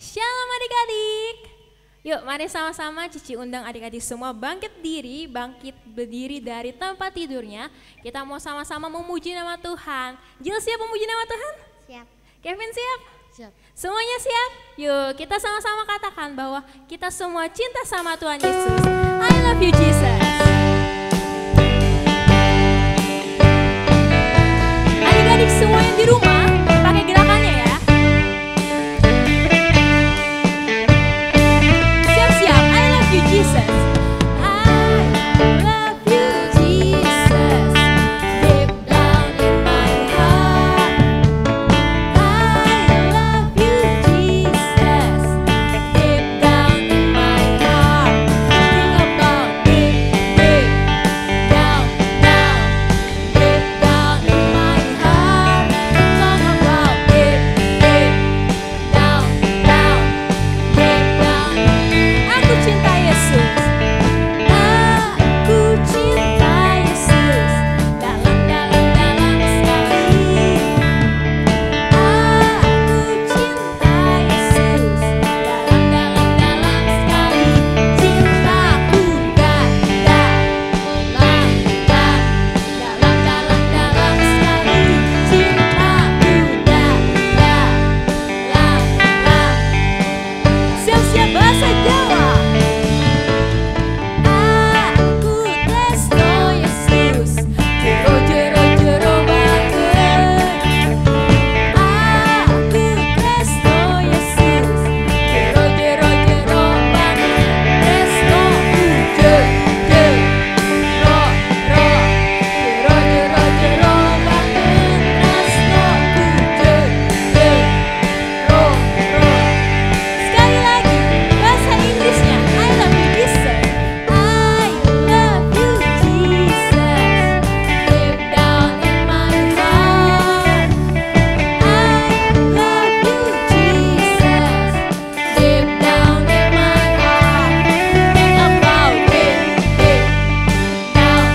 Shalom adik-adik. Yuk mari sama-sama Cici undang adik-adik semua bangkit berdiri dari tempat tidurnya. Kita mau sama-sama memuji nama Tuhan. Jill siap memuji nama Tuhan? Siap. Kevin siap? Siap. Semuanya siap? Yuk kita sama-sama katakan bahwa kita semua cinta sama Tuhan Yesus. I love you Jesus. Adik-adik semua yang di rumah pakai gerakannya ya. Siap-siap, I love you Jesus. I love you Jesus. Deep down in my heart. I love you Jesus. Deep down in my heart. Think about deep down, deep down in my heart. Talk about deep down, deep down. Aku cinta Yesus. Aku cinta Yesus. Dalam sekali. Aku cinta Yesus. Dalam sekali. Cintaku dalam sekali. Cintaku siap-siap bahasa Jawa. Aku tresno Yesus, jero banget. Aku tresno Yesus, jero banget. Tresno jero banget. Tresno sekali lagi bahasa Inggrisnya. I love you Jesus. I love you Jesus. Deep down in my heart. I love you Jesus. Deep down in my heart. Think about it. Deep down,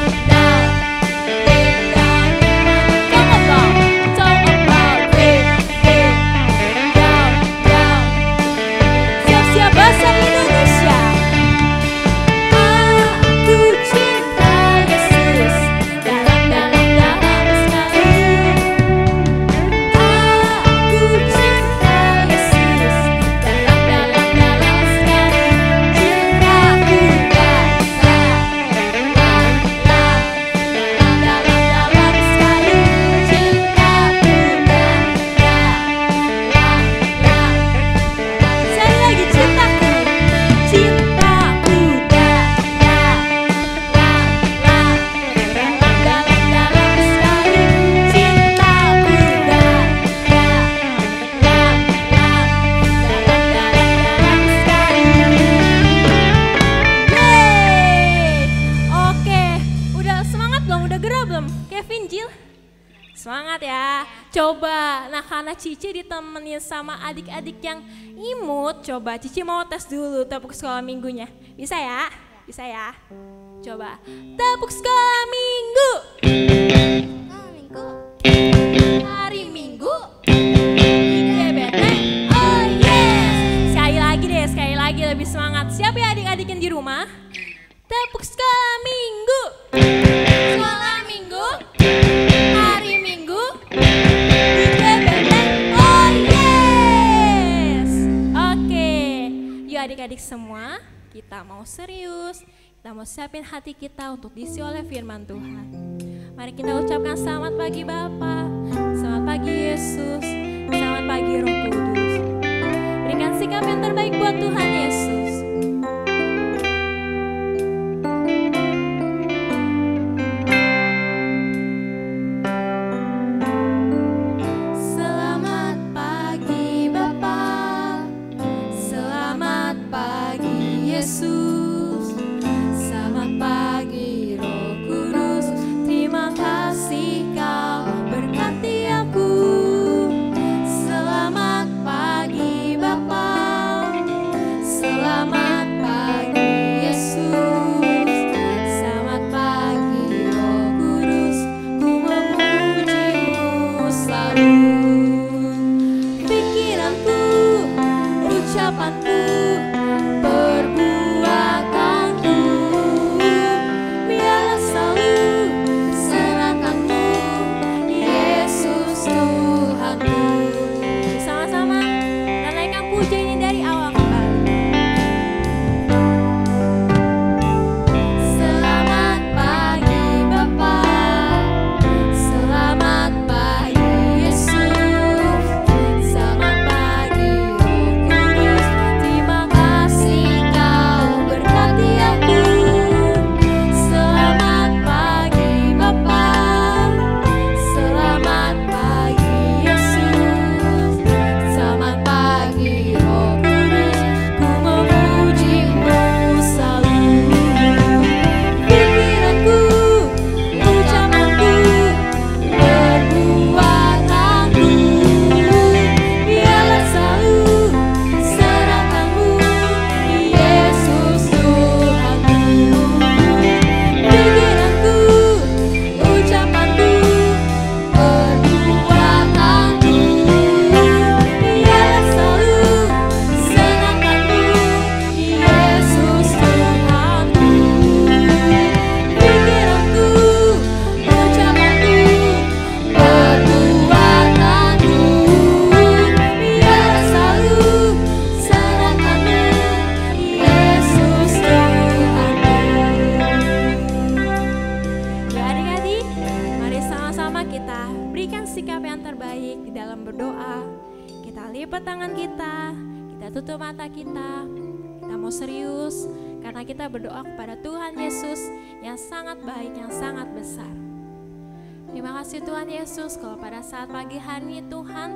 deep down in my heart. Talk about it. Deep down. Siap-siap bahasa Indonesia. Aku cinta Yesus. Dalam sekali. Aku cinta Yesus. Dalam sekali. Cintaku dalam sekali. Cintaku sekali lagi cintaku, cintaku dalam sekali, cintaku dalam sekali. Oke, udah semangat belum? Udah gerah belum? Kevin, Jill? Semangat ya. Coba, nah karena Cici ditemenin sama adik-adik yang imut, coba Cici mau tes dulu tepuk sekolah minggunya. Bisa ya? Bisa ya? Coba, tepuk sekolah minggu. Minggu. Hari Minggu. IGBT. Oh yes. Sekali lagi lebih semangat. Siap ya adik-adik yang di rumah? Tepuk sekolah minggu. Sekolah minggu. Hari Minggu. IGBT. Oh yes. Oke. Yuk adik-adik semua, kita mau serius. Kita mau siapin hati kita untuk diisi oleh firman Tuhan. Mari kita ucapkan selamat pagi Bapa, selamat pagi Yesus, selamat pagi Roh Kudus. Berikan sikap yang terbaik buat Tuhan Yesus. Selamat pagi Bapa, selamat pagi Yesus, selamat pagi Roh Kudus. Terima kasih Kau berkati aku. Selamat pagi Bapa, ucapanku, perbuatanku, biarlah selalu serahkanmu, Yesus Tuhanku. Sama-sama kita naikkan puja ini dari awal kembali. Selamat pagi Bapa, selamat pagi Yesus, selamat pagi Roh Kudus, terima kasih Kau berkati aku. Selamat pagi Bapa, selamat pagi Yesus, selamat pagi Roh Kudus, ku memuji-Mu selalu. Pikiranku, ucapanku, perbuatanku, biarlah selalu serahkanmu, Yesus Tuhanku. Pikiranku, ucapanku, perbuatanku, biarlah selalu serahkanmu, Yesus Tuhanku. Pikiranku, ucapanku, perbuatanku, biarlah selalu serahkanmu, Yesus Tuhanku. Ya adik-adik, mari sama-sama kita berikan sikap yang terbaik di dalam berdoa. Kita lipat tangan kita tutup mata kita mau serius karena kita berdoa kepada Tuhan Yesus yang sangat baik, yang sangat besar. Terima kasih Tuhan Yesus, kalau pada saat pagi hari ini Tuhan,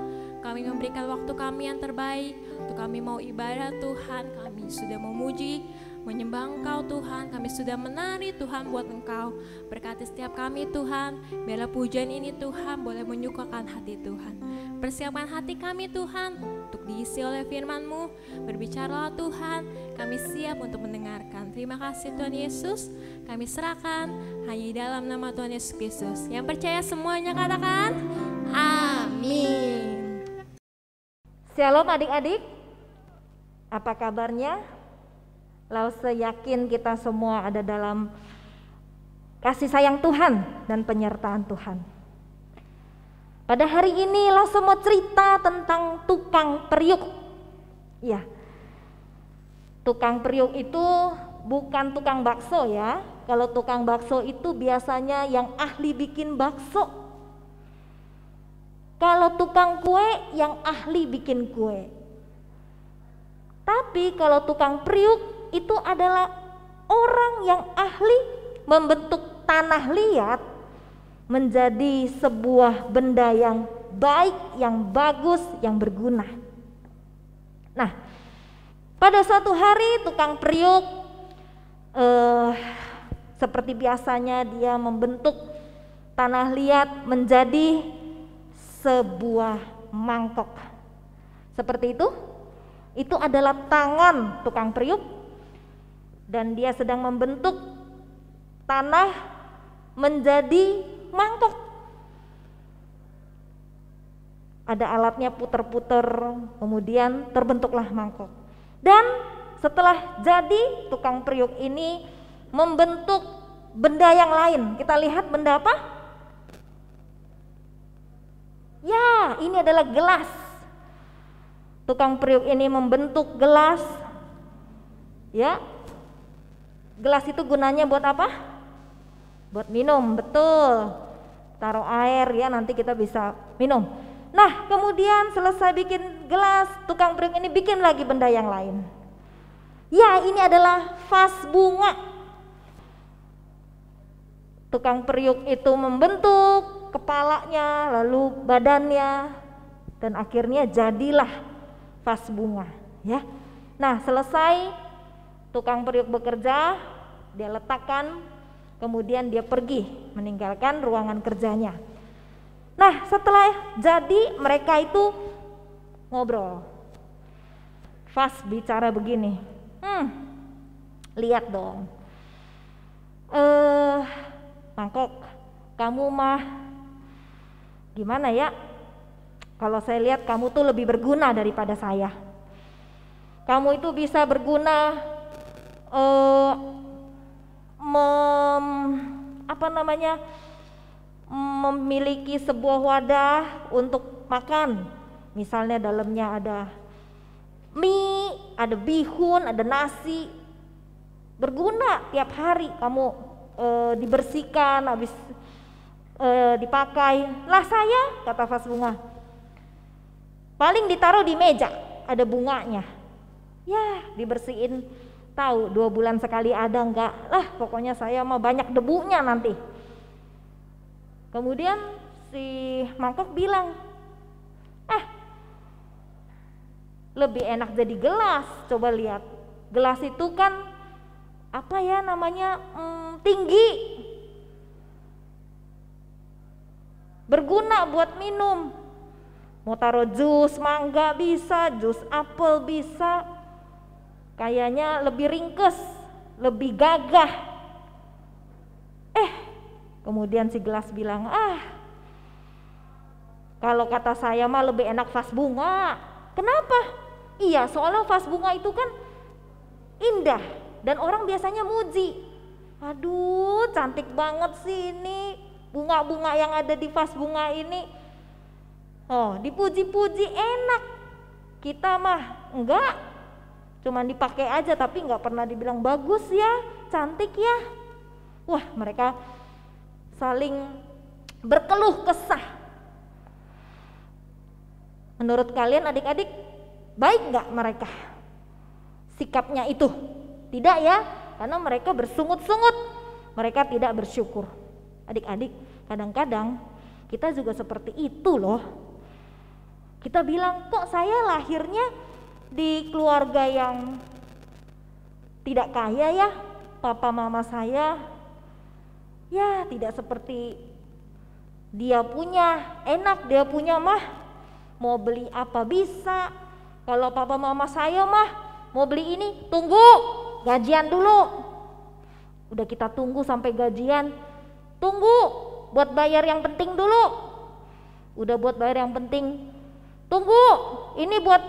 kami memberikan waktu kami yang terbaik untuk kami mau ibadah Tuhan. Kami sudah memuji, menyembah Engkau Tuhan, kami sudah menari Tuhan buat Engkau. Berkati setiap kami Tuhan, biarlah pujian ini Tuhan boleh menyukakan hati Tuhan. Persiapkan hati kami Tuhan untuk diisi oleh firman-Mu. Berbicaralah Tuhan, kami siap untuk mendengarkan. Terima kasih Tuhan Yesus, kami serahkan hanya di dalam nama Tuhan Yesus Kristus. Yang percaya semuanya katakan amin. Shalom adik-adik, apa kabarnya? Lalu yakin kita semua ada dalam kasih sayang Tuhan dan penyertaan Tuhan. Pada hari ini langsung mau cerita tentang tukang periuk. Ya, tukang periuk itu bukan tukang bakso ya. Kalau tukang bakso itu biasanya yang ahli bikin bakso. Kalau tukang kue yang ahli bikin kue. Tapi kalau tukang periuk itu adalah orang yang ahli membentuk tanah liat menjadi sebuah benda yang baik, yang bagus, yang berguna. Nah, pada suatu hari tukang periuk seperti biasanya dia membentuk tanah liat menjadi sebuah mangkok. Seperti itu. Itu adalah tangan tukang periuk dan dia sedang membentuk tanah menjadi mangkok. Ada alatnya puter-puter, kemudian terbentuklah mangkok. Dan setelah jadi, tukang periuk ini membentuk benda yang lain. Kita lihat benda apa? Ya, ini adalah gelas. Tukang periuk ini membentuk gelas. Ya. Gelas itu gunanya buat apa? Buat minum, betul. Taruh air ya, nanti kita bisa minum. Nah, kemudian selesai bikin gelas, tukang periuk ini bikin lagi benda yang lain. Ya, ini adalah vas bunga. Tukang periuk itu membentuk kepalanya, lalu badannya, dan akhirnya jadilah vas bunga, ya. Nah, selesai tukang periuk bekerja, dia letakkan, kemudian dia pergi meninggalkan ruangan kerjanya. Nah, setelah jadi mereka itu ngobrol. Vas bicara begini, lihat dong, mangkok, kamu mah gimana ya? Kalau saya lihat kamu tuh lebih berguna daripada saya. Kamu itu bisa berguna memiliki sebuah wadah untuk makan. Misalnya dalamnya ada mie, ada bihun, ada nasi. Berguna tiap hari kamu dibersihkan, habis dipakai. Lah saya, kata vas bunga, paling ditaruh di meja, ada bunganya. Ya, dibersihin, tahu 2 bulan sekali ada enggak? Lah pokoknya saya mah banyak debunya nanti. Kemudian si mangkok bilang, lebih enak jadi gelas. Coba lihat, gelas itu kan tinggi, berguna buat minum. Mau taruh jus mangga bisa, jus apel bisa. Kayaknya lebih ringkes, lebih gagah. Kemudian si gelas bilang, kalau kata saya mah lebih enak vas bunga. Kenapa? Iya, soalnya vas bunga itu kan indah dan orang biasanya muji. Aduh, cantik banget sih ini bunga-bunga yang ada di vas bunga ini. Oh, dipuji-puji enak. Kita mah enggak, cuman dipakai aja tapi enggak pernah dibilang bagus ya, cantik ya. Wah, mereka saling berkeluh kesah. Menurut kalian adik-adik, baik enggak mereka sikapnya itu? Tidak ya, karena mereka bersungut-sungut, mereka tidak bersyukur. Adik-adik, kadang-kadang kita juga seperti itu loh. Kita bilang, kok saya lahirnya di keluarga yang tidak kaya ya, papa mama saya ya tidak seperti dia punya, enak dia punya mah, mau beli apa bisa. Kalau papa mama saya mah mau beli ini, tunggu gajian dulu. Udah kita tunggu sampai gajian, tunggu buat bayar yang penting dulu. Udah buat bayar yang penting, tunggu ini buat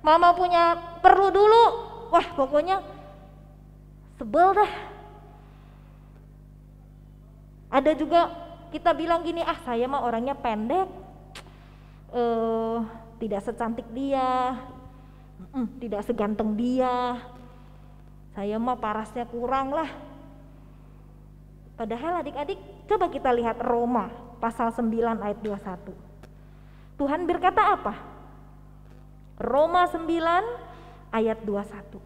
mama punya perlu dulu. Wah, pokoknya sebel dah. Ada juga kita bilang gini, saya mah orangnya pendek, tidak secantik dia, tidak seganteng dia, saya mah parasnya kurang lah. Padahal adik-adik, coba kita lihat Roma pasal 9 ayat 21. Tuhan berkata apa? Roma 9 ayat 21.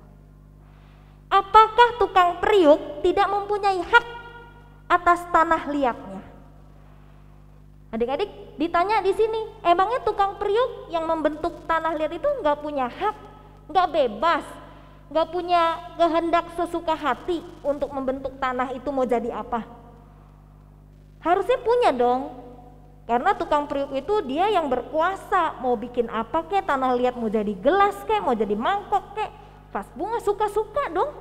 Apakah tukang periuk tidak mempunyai hak atas tanah liatnya? Adik-adik ditanya di sini, emangnya tukang periuk yang membentuk tanah liat itu nggak punya hak, nggak bebas, nggak punya kehendak sesuka hati untuk membentuk tanah itu mau jadi apa? Harusnya punya dong, karena tukang periuk itu dia yang berkuasa, mau bikin apa kek, tanah liat mau jadi gelas kek, mau jadi mangkok kek, vas bunga suka-suka dong.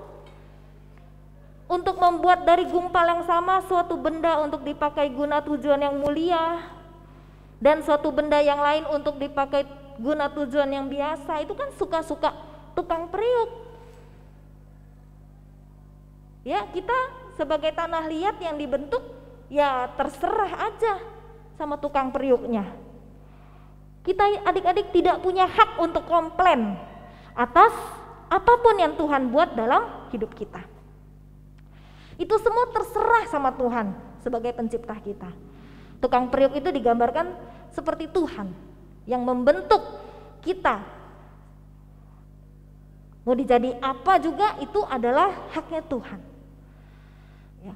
Untuk membuat dari gumpal yang sama suatu benda untuk dipakai guna tujuan yang mulia, dan suatu benda yang lain untuk dipakai guna tujuan yang biasa, itu kan suka-suka tukang periuk. Ya, kita sebagai tanah liat yang dibentuk, ya terserah aja sama tukang periuknya. Kita adik-adik tidak punya hak untuk komplain atas apapun yang Tuhan buat dalam hidup kita. Itu semua terserah sama Tuhan sebagai pencipta kita. Tukang periuk itu digambarkan seperti Tuhan yang membentuk kita. Mau dijadi apa juga itu adalah haknya Tuhan. Ya.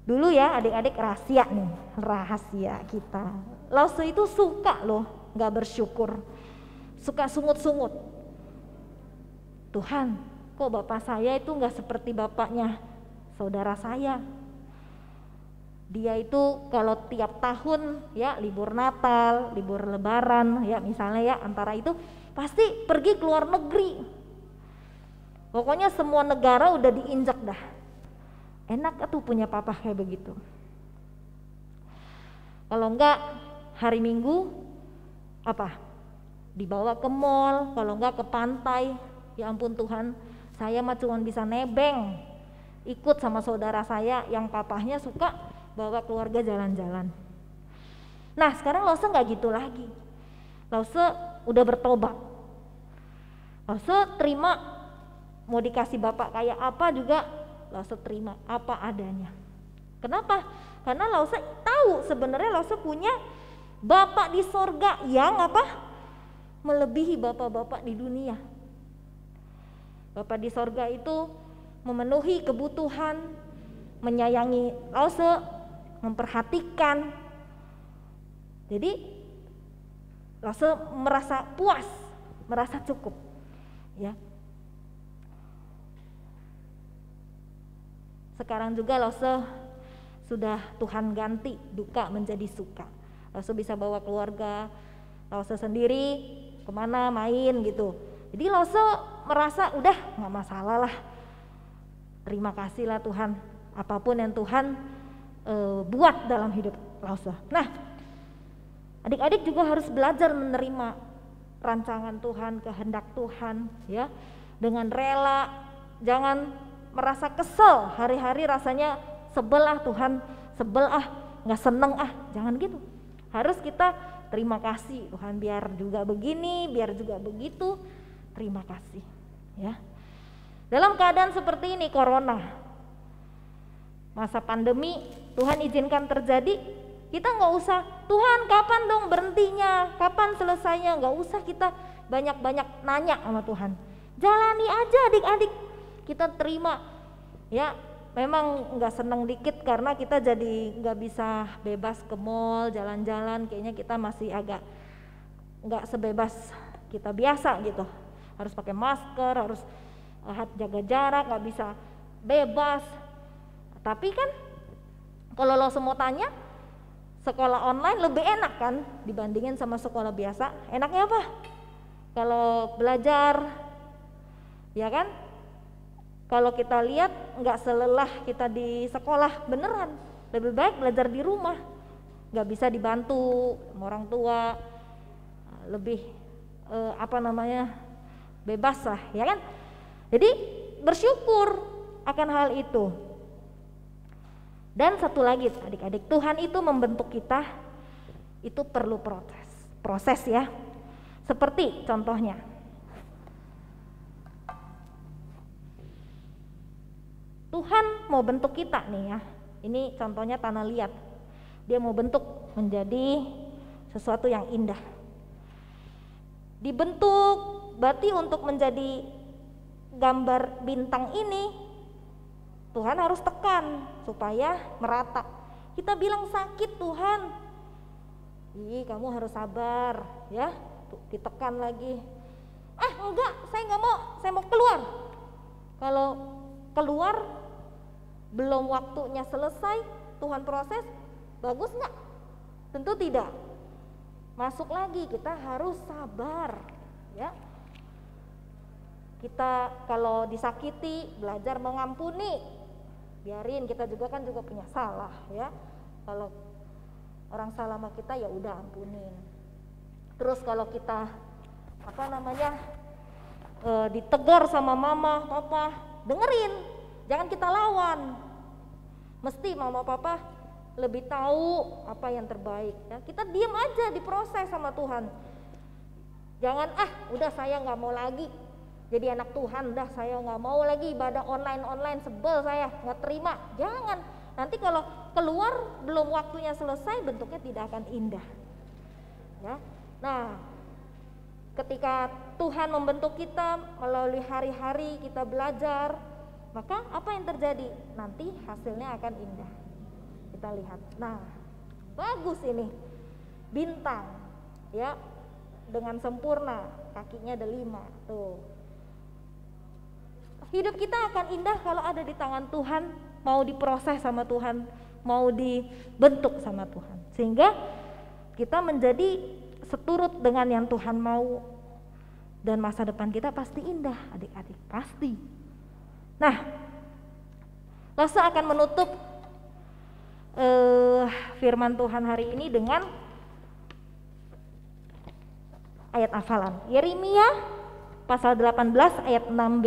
Dulu ya adik-adik, rahasia kita. Lause itu suka loh gak bersyukur, suka sungut-sungut. Tuhan, kok bapak saya itu gak seperti bapaknya saudara saya. Dia itu kalau tiap tahun ya libur Natal, libur Lebaran ya misalnya ya, antara itu pasti pergi ke luar negeri. Pokoknya semua negara udah diinjak dah. Enak tuh punya papa kayak begitu. Kalau enggak hari Minggu apa? Dibawa ke mall, kalau enggak ke pantai. ya ampun Tuhan, saya mah cuma bisa nebeng, ikut sama saudara saya yang papahnya suka bawa keluarga jalan-jalan. Nah sekarang Lause nggak gitu lagi. Lause udah bertobat. Lause terima, mau dikasih bapak kayak apa juga Lause terima apa adanya. Kenapa? Karena Lause tahu sebenarnya Lause punya bapak di sorga yang apa? Melebihi bapak-bapak di dunia. Bapak di sorga itu memenuhi kebutuhan, menyayangi Lause, memperhatikan. Jadi Lause merasa puas, merasa cukup, ya. Sekarang juga Lause sudah Tuhan ganti duka menjadi suka. Lause bisa bawa keluarga Lause sendiri kemana main gitu. Jadi Lause merasa udah nggak masalah lah. Terima kasih lah Tuhan, apapun yang Tuhan buat dalam hidup Lause. Nah, adik-adik juga harus belajar menerima rancangan Tuhan, kehendak Tuhan, ya, dengan rela. Jangan merasa kesel, hari-hari rasanya sebel ah Tuhan, sebel ah, nggak seneng ah, jangan gitu. Harus kita terima kasih Tuhan, biar juga begini, biar juga begitu, terima kasih, ya. Dalam keadaan seperti ini, corona, masa pandemi, Tuhan izinkan terjadi, kita nggak usah, Tuhan kapan dong berhentinya, kapan selesainya, nggak usah kita banyak-banyak nanya sama Tuhan. Jalani aja adik-adik, kita terima, ya. Memang nggak seneng dikit karena kita jadi nggak bisa bebas ke mall, jalan-jalan, kayaknya kita masih agak nggak sebebas kita biasa gitu. Harus pakai masker, harus jaga jarak, nggak bisa bebas. Tapi kan kalau lo semua tanya, sekolah online lebih enak kan dibandingin sama sekolah biasa. Enaknya apa? Kalau belajar, ya kan? Kalau kita lihat nggak selelah kita di sekolah, beneran lebih baik belajar di rumah, nggak bisa dibantu sama orang tua, lebih bebas lah, ya kan? Jadi bersyukur akan hal itu. Dan satu lagi adik-adik, Tuhan itu membentuk kita itu perlu proses ya. Seperti contohnya, Tuhan mau bentuk kita nih ya, ini contohnya tanah liat, dia mau bentuk menjadi sesuatu yang indah. Dibentuk berarti untuk menjadi gambar bintang ini, Tuhan harus tekan supaya merata. Kita bilang sakit Tuhan, ih kamu harus sabar ya, tuh, ditekan lagi. Enggak, saya nggak mau, saya mau keluar. Kalau keluar belum waktunya selesai, Tuhan proses, bagus nggak? Tentu tidak. Masuk lagi, kita harus sabar, ya. Kita kalau disakiti belajar mengampuni, biarin, kita juga kan juga punya salah, ya. Kalau orang salah sama kita ya udah ampunin. Terus kalau kita ditegur sama mama, papa, dengerin. Jangan kita lawan. Mesti mama papa lebih tahu apa yang terbaik ya. Kita diam aja, diproses sama Tuhan. Jangan udah saya nggak mau lagi jadi anak Tuhan, dah saya nggak mau lagi ibadah online sebel saya, nggak terima. Jangan. Nanti kalau keluar belum waktunya selesai, bentuknya tidak akan indah. Ya. Nah, ketika Tuhan membentuk kita melalui hari-hari kita belajar, maka apa yang terjadi? Nanti hasilnya akan indah. Kita lihat. Nah, bagus ini. Bintang, ya, dengan sempurna. Kakinya ada 5. Tuh. Hidup kita akan indah kalau ada di tangan Tuhan, mau diproses sama Tuhan, mau dibentuk sama Tuhan. Sehingga kita menjadi seturut dengan yang Tuhan mau. Dan masa depan kita pasti indah, adik-adik. Pasti. Nah, Lause akan menutup firman Tuhan hari ini dengan ayat hafalan. Yeremia pasal 18 ayat 6b.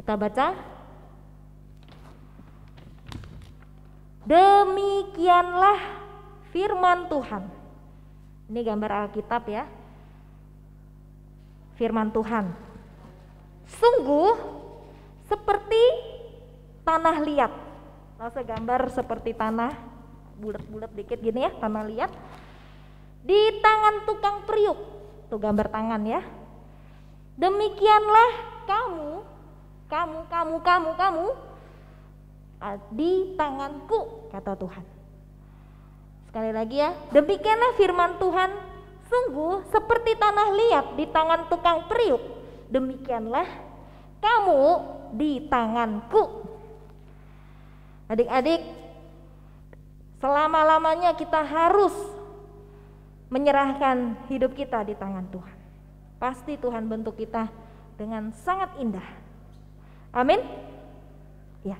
Kita baca. Demikianlah firman Tuhan. Ini gambar Alkitab ya. Firman Tuhan. Sungguh seperti tanah liat. Langsung gambar seperti tanah, bulat-bulat dikit gini ya, tanah liat. Di tangan tukang periuk. Tuh gambar tangan ya. Demikianlah kamu di tanganku, kata Tuhan. Sekali lagi ya, demikianlah firman Tuhan, sungguh seperti tanah liat di tangan tukang periuk, demikianlah kamu di tanganku. Adik-adik, selama-lamanya kita harus menyerahkan hidup kita di tangan Tuhan. Pasti Tuhan bentuk kita dengan sangat indah. Amin. Ya.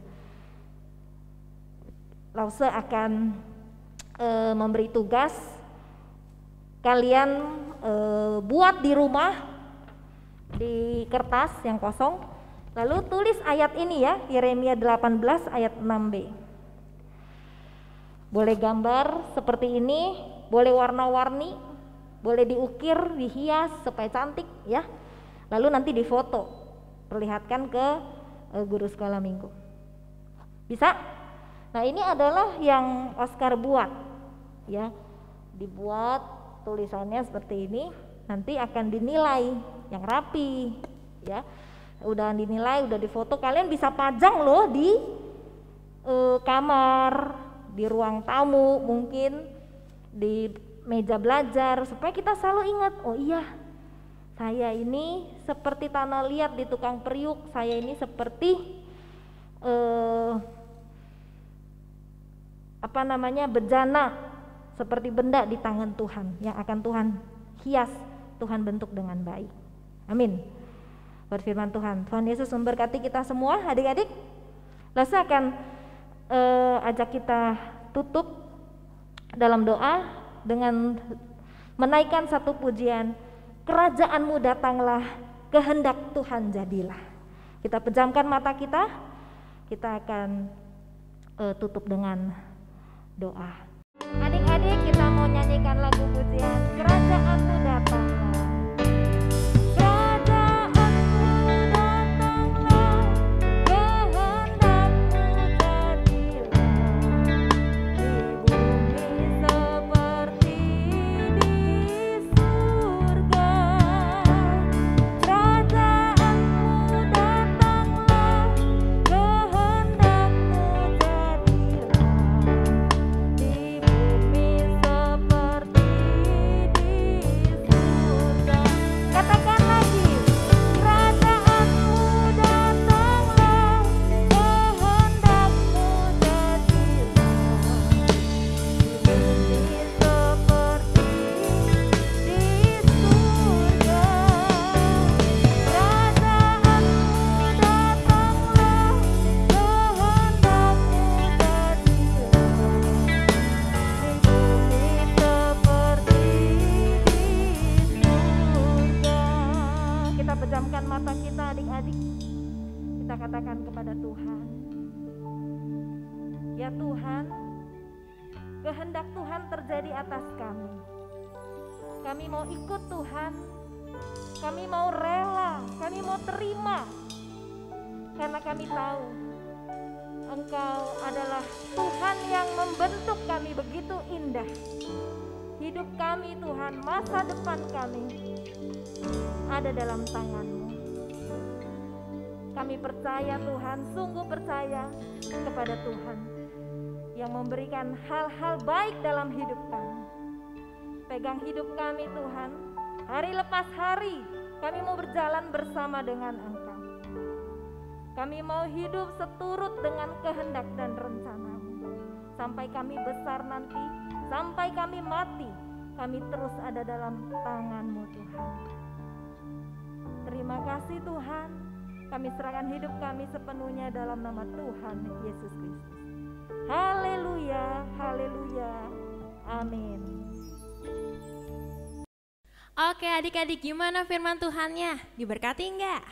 Lause akan memberi tugas kalian buat di rumah di kertas yang kosong, lalu tulis ayat ini ya, Yeremia 18 ayat 6b. Boleh gambar seperti ini, boleh warna-warni, boleh diukir, dihias supaya cantik ya. Lalu nanti difoto, perlihatkan ke guru sekolah minggu. Bisa? Nah, ini adalah yang Oscar buat ya. Dibuat tulisannya seperti ini, nanti akan dinilai yang rapi ya. Udah dinilai, udah difoto, kalian bisa pajang loh di kamar, di ruang tamu, mungkin di meja belajar, supaya kita selalu ingat, oh iya, saya ini seperti tanah liat di tukang periuk, saya ini seperti bejana, seperti benda di tangan Tuhan yang akan Tuhan hias, Tuhan bentuk dengan baik. Amin. Berfirman Tuhan. Tuhan Yesus memberkati kita semua, adik-adik. Lalu saya akan ajak kita tutup dalam doa dengan menaikkan satu pujian, kerajaan-Mu datanglah, kehendak Tuhan jadilah. Kita pejamkan mata kita akan tutup dengan doa. Adik-adik, kita mau nyanyikan lagu pujian, kerajaan-Mu datanglah. Ya Tuhan, kehendak Tuhan terjadi atas kami. Kami mau ikut Tuhan, kami mau rela, kami mau terima, karena kami tahu Engkau adalah Tuhan yang membentuk kami begitu indah. Hidup kami Tuhan, masa depan kami ada dalam tangan-Mu. Kami percaya Tuhan, sungguh percaya kepada Tuhan yang memberikan hal-hal baik dalam hidup kami. Pegang hidup kami Tuhan, hari lepas hari kami mau berjalan bersama dengan Engkau. Kami mau hidup seturut dengan kehendak dan rencana-Mu. Sampai kami besar nanti, sampai kami mati, kami terus ada dalam tangan-Mu Tuhan. Terima kasih Tuhan, kami serahkan hidup kami sepenuhnya dalam nama Tuhan Yesus Kristus. Haleluya, haleluya, amin. Oke adik-adik, gimana firman Tuhannya? Diberkati enggak?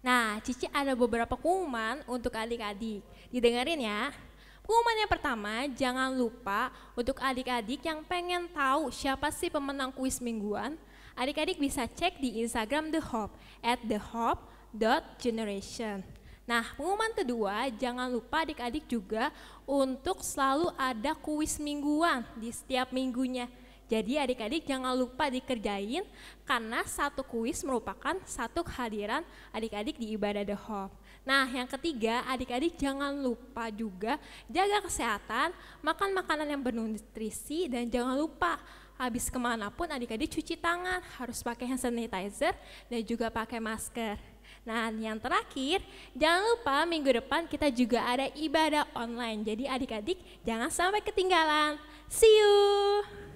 Nah, Cici ada beberapa pengumuman untuk adik-adik. Didengerin ya. Pengumuman yang pertama, jangan lupa untuk adik-adik yang pengen tahu siapa sih pemenang kuis mingguan, adik-adik bisa cek di Instagram The Hope @thehope.generation. Nah, pengumuman kedua, jangan lupa adik-adik juga untuk selalu ada kuis mingguan di setiap minggunya. Jadi adik-adik jangan lupa dikerjain karena satu kuis merupakan satu kehadiran adik-adik di ibadah The Hope. Nah, yang ketiga, adik-adik jangan lupa juga jaga kesehatan, makan makanan yang bernutrisi, dan jangan lupa habis kemanapun adik-adik cuci tangan, harus pakai hand sanitizer dan juga pakai masker. Nah, yang terakhir, jangan lupa minggu depan kita juga ada ibadah online. Jadi adik-adik jangan sampai ketinggalan. See you!